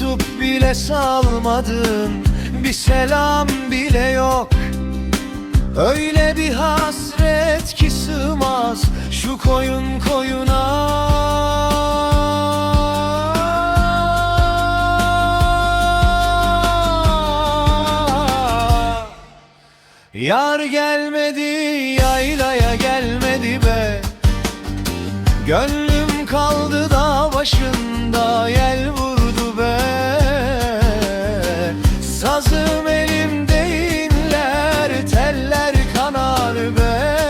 mektup bile salmadın, bir selam bile yok. Öyle bir hasret ki sığmaz şu koyun koyuna. Yar gelmedi, yaylaya gelmedi be. Gönlüm kaldı dağ başında, yel vurdu be. Sazım elimde inler, teller kanar be.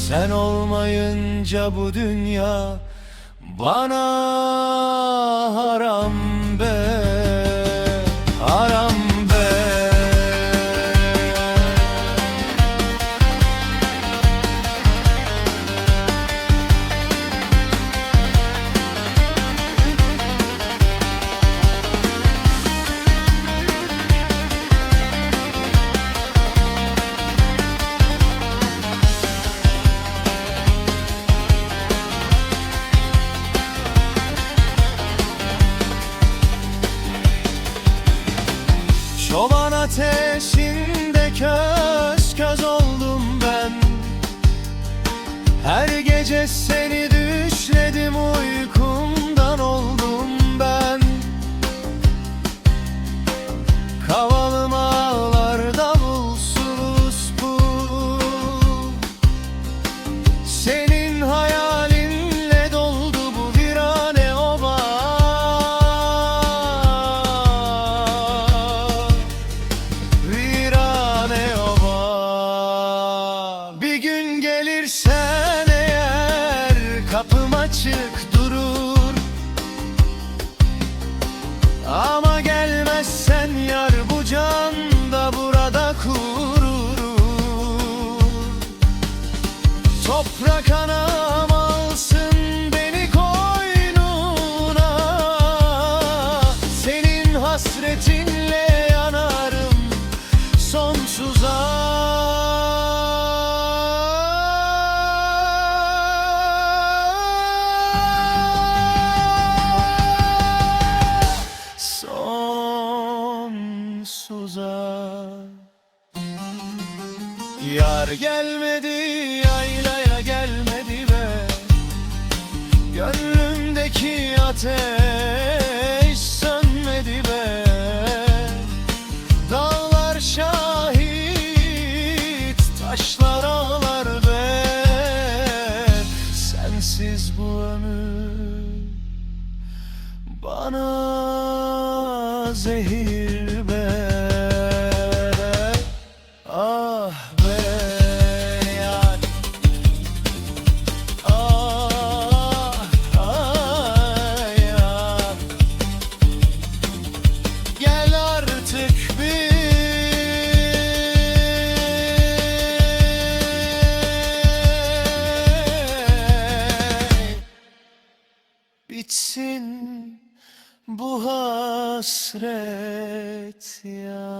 Sen olmayınca bu dünya bana haram be, haram be. Çoban ateşinde köz köz oldum ben. Her gece seni düşledim, uykumdan oldum ben. Kavalım ağlarda bulsuz bu. Senin hayalinle doldu bu virane oba. Gelirsen eğer kapım açık durur, ama gelmezsen yar bu can da burada kurur. Toprak anam alsın beni koynuna, senin hasretinle yanarım sonsuza. Yar gelmedi, yaylaya gelmedi be. Gönlümdeki ateş sönmedi be. Dağlar şahit, taşlar ağlar be. Sensiz bu ömür bana zehir be. Ah be yar, ah ah yar. Gel artık bitsin bu hasret ya.